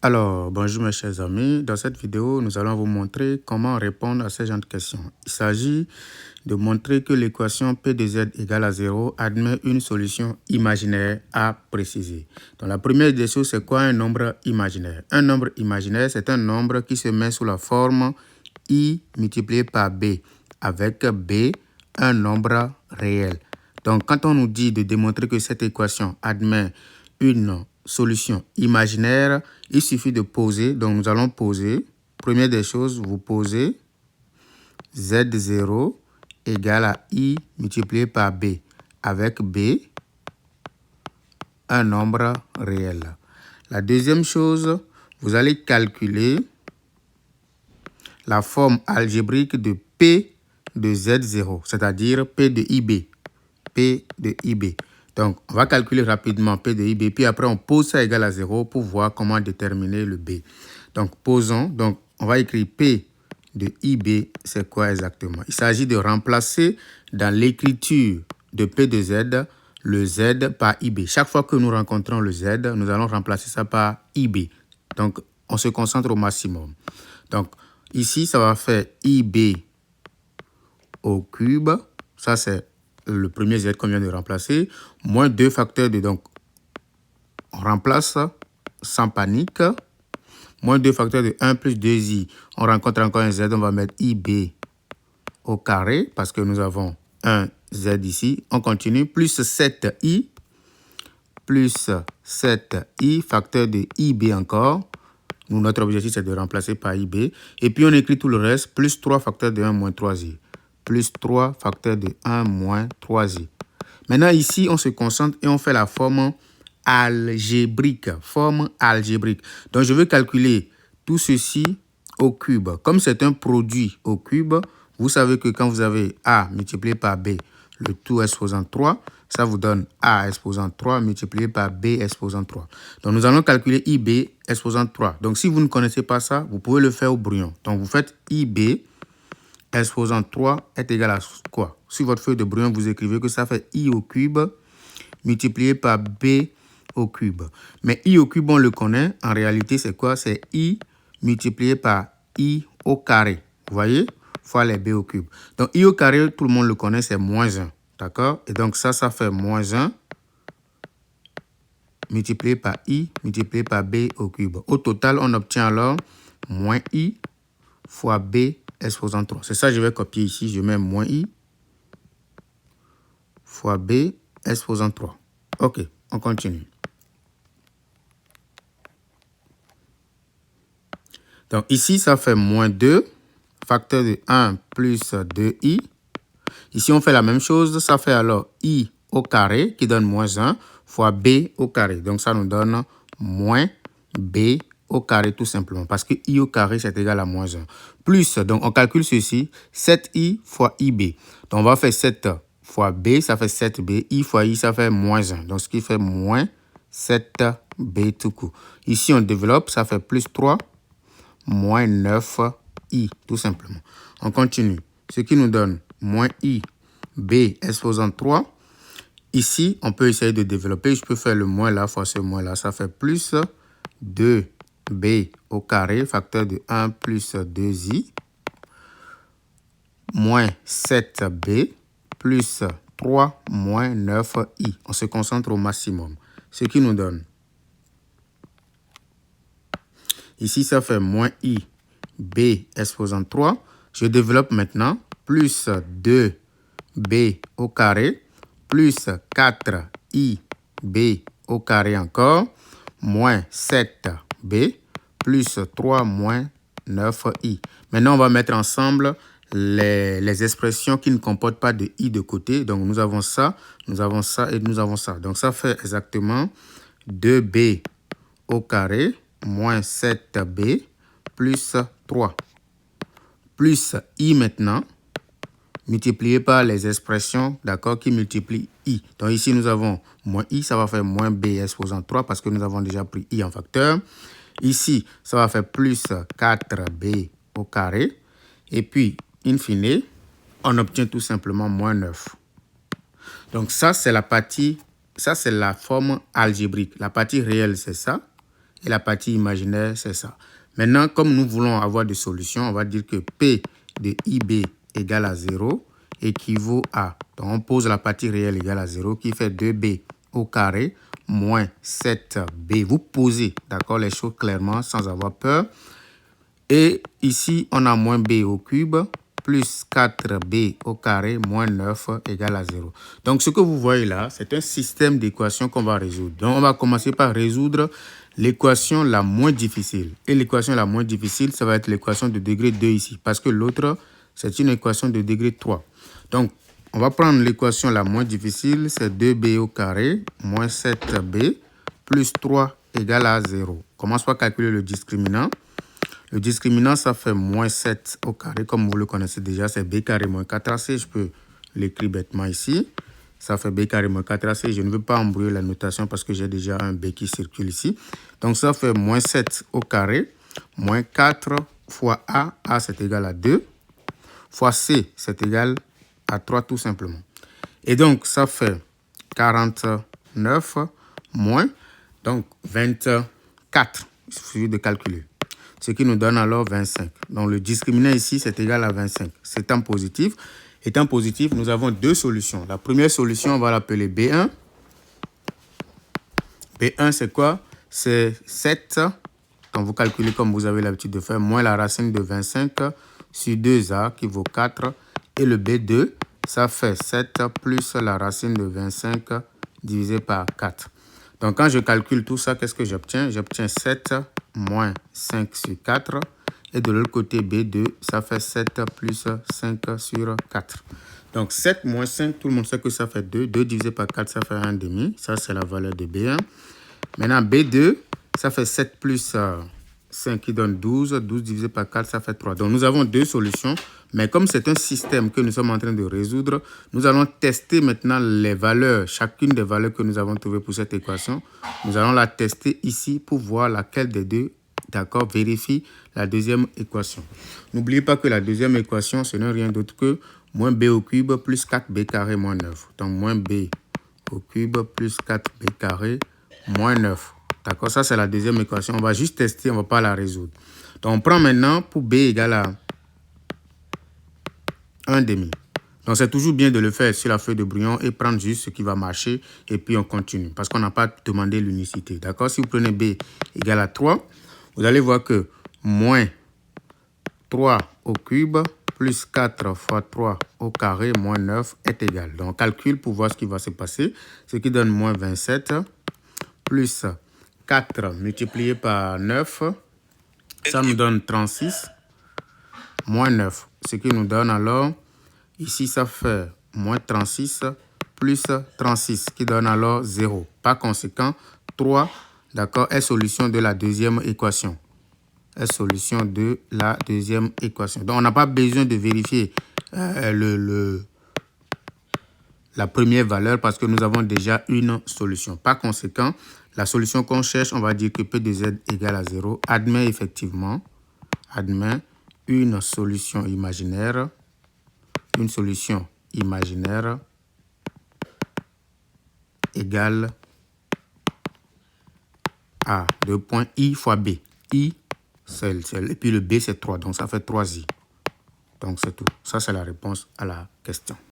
Alors, bonjour mes chers amis. Dans cette vidéo, nous allons vous montrer comment répondre à ce genre de questions. Il s'agit de montrer que l'équation P de Z égale à 0 admet une solution imaginaire à préciser. Donc, la première des choses, c'est quoi un nombre imaginaire? Un nombre imaginaire, c'est un nombre qui se met sous la forme I multiplié par B, avec B, un nombre réel. Donc, quand on nous dit de démontrer que cette équation admet une solution imaginaire, il suffit de poser. Donc, nous allons poser. Première des choses, vous posez Z0 égale à I multiplié par B, avec B, un nombre réel. La deuxième chose, vous allez calculer la forme algébrique de P de Z0, c'est-à-dire P de IB. P de IB. Donc, on va calculer rapidement P de IB, puis après, on pose ça égal à 0 pour voir comment déterminer le B. Donc, posons. Donc, on va écrire P de IB, c'est quoi exactement? Il s'agit de remplacer dans l'écriture de P de Z, le Z par IB. Chaque fois que nous rencontrons le Z, nous allons remplacer ça par IB. Donc, on se concentre au maximum. Donc, ici, ça va faire IB au cube. Ça, c'est le premier Z qu'on vient de remplacer, moins 2 facteurs de, donc, on remplace sans panique, moins 2 facteurs de 1 plus 2i, on rencontre encore un Z, on va mettre IB au carré, parce que nous avons un Z ici, on continue, plus 7i, facteur de IB encore, nous, notre objectif c'est de remplacer par IB, et puis on écrit tout le reste, plus 3 facteurs de 1 moins 3i. Plus 3 facteurs de 1 moins 3i. Maintenant, ici, on se concentre et on fait la forme algébrique. Forme algébrique. Donc, je veux calculer tout ceci au cube. Comme c'est un produit au cube, vous savez que quand vous avez A multiplié par B, le tout exposant 3, ça vous donne A exposant 3 multiplié par B exposant 3. Donc, nous allons calculer IB exposant 3. Donc, si vous ne connaissez pas ça, vous pouvez le faire au brouillon. Donc, vous faites IB exposant 3 est égal à quoi? Sur votre feuille de brouillon, vous écrivez que ça fait I au cube multiplié par B au cube. Mais I au cube, on le connaît. En réalité, c'est quoi? C'est I multiplié par I au carré. Vous voyez? Fois les B au cube. Donc, I au carré, tout le monde le connaît, c'est moins 1. D'accord? Et donc, ça fait moins 1 multiplié par I multiplié par B au cube. Au total, on obtient alors moins I fois B exposant 3. C'est ça que je vais copier ici. Je mets moins I fois B exposant 3. OK, on continue. Donc ici, ça fait moins 2, facteur de 1 plus 2i. Ici, on fait la même chose. Ça fait alors I au carré qui donne moins 1 fois B au carré. Donc ça nous donne moins B au carré tout simplement. Parce que I au carré, c'est égal à moins 1. Plus, donc on calcule ceci, 7i fois IB. Donc on va faire 7 fois B, ça fait 7B. I fois I, ça fait moins 1. Donc ce qui fait moins 7B tout court. Ici, on développe, ça fait plus 3, moins 9i tout simplement. On continue. Ce qui nous donne moins I, B exposant 3. Ici, on peut essayer de développer. Je peux faire le moins là fois ce moins là. Ça fait plus 2b au carré, facteur de 1 plus 2i, moins 7b, plus 3 moins 9i. On se concentre au maximum. Ce qui nous donne. Ici, ça fait moins i, b exposant 3. Je développe maintenant. Plus 2b au carré, plus 4i, b au carré encore, moins 7b, plus 3 moins 9i. Maintenant, on va mettre ensemble les expressions qui ne comportent pas de i de côté. Donc, nous avons ça et nous avons ça. Donc, ça fait exactement 2b au carré, moins 7b, plus 3. Plus i maintenant, multiplié par les expressions, d'accord, qui multiplient i. Donc ici, nous avons moins i, ça va faire moins b exposant 3 parce que nous avons déjà pris i en facteur. Ici, ça va faire plus 4b au carré. Et puis, in fine, on obtient tout simplement moins 9. Donc ça, c'est la partie, ça c'est la forme algébrique. La partie réelle, c'est ça. et la partie imaginaire, c'est ça. Maintenant, comme nous voulons avoir des solutions, on va dire que P de IB égale à 0 équivaut à, donc on pose la partie réelle égale à 0 qui fait 2B au carré moins 7B. Vous posez, d'accord, les choses clairement sans avoir peur. Et ici, on a moins B au cube plus 4B au carré moins 9 égale à 0. Donc, ce que vous voyez là, c'est un système d'équations qu'on va résoudre. Donc, on va commencer par résoudre l'équation la moins difficile. Et l'équation la moins difficile, ça va être l'équation de degré 2 ici. Parce que l'autre, c'est une équation de degré 3. Donc, on va prendre l'équation la moins difficile, c'est 2B au carré moins 7B plus 3 égale à 0. On commence par calculer le discriminant. Le discriminant, ça fait moins 7 au carré. Comme vous le connaissez déjà, c'est B carré moins 4AC. Je peux l'écrire bêtement ici. Ça fait B carré moins 4AC. Je ne veux pas embrouiller la notation parce que j'ai déjà un B qui circule ici. Donc, ça fait moins 7 au carré moins 4 fois A. A, c'est égal à 2. Fois C, c'est égal à 3 tout simplement. Et donc, ça fait 49 moins donc 24. Il suffit de calculer. Ce qui nous donne alors 25. Donc, le discriminant ici, c'est égal à 25. C'est en positif. Étant positif, nous avons deux solutions. La première solution, on va l'appeler B1. B1, c'est quoi? C'est 7. Quand vous calculez comme vous avez l'habitude de faire, moins la racine de 25 sur 2A qui vaut 4. Et le B2, ça fait 7 plus la racine de 25 divisé par 4. Donc, quand je calcule tout ça, qu'est-ce que j'obtiens? J'obtiens 7 moins 5 sur 4. Et de l'autre côté, B2, ça fait 7 plus 5 sur 4. Donc, 7 moins 5, tout le monde sait que ça fait 2. 2 divisé par 4, ça fait 1,5. Ça, c'est la valeur de B1. Maintenant, B2, ça fait 7 plus 5 qui donne 12. 12 divisé par 4, ça fait 3. Donc, nous avons deux solutions. Mais comme c'est un système que nous sommes en train de résoudre, nous allons tester maintenant les valeurs, chacune des valeurs que nous avons trouvées pour cette équation. Nous allons la tester ici pour voir laquelle des deux, d'accord, vérifie la deuxième équation. N'oubliez pas que la deuxième équation, ce n'est rien d'autre que moins b au cube plus 4b carré moins 9. Donc, moins b au cube plus 4b carré moins 9. D'accord, ça c'est la deuxième équation. On va juste tester, on ne va pas la résoudre. Donc, on prend maintenant pour b égale à 1,5. Donc, c'est toujours bien de le faire sur la feuille de brouillon et prendre juste ce qui va marcher et puis on continue parce qu'on n'a pas demandé l'unicité. D'accord? Si vous prenez B égale à 3, vous allez voir que moins 3 au cube plus 4 fois 3 au carré moins 9 est égal. Donc, on calcule pour voir ce qui va se passer. Ce qui donne moins 27 plus 4 multiplié par 9, ça nous donne 36 moins 9. Ce qui nous donne alors, ici, ça fait moins 36 plus 36, qui donne alors 0. Par conséquent, 3, d'accord, est solution de la deuxième équation. Est solution de la deuxième équation. Donc, on n'a pas besoin de vérifier la première valeur parce que nous avons déjà une solution. Par conséquent, la solution qu'on cherche, on va dire que P de Z égale à 0, admet effectivement, une solution imaginaire, égale à 2 points I fois B. I, et puis le B, c'est 3. Donc, ça fait 3I. Donc, c'est tout. Ça, c'est la réponse à la question.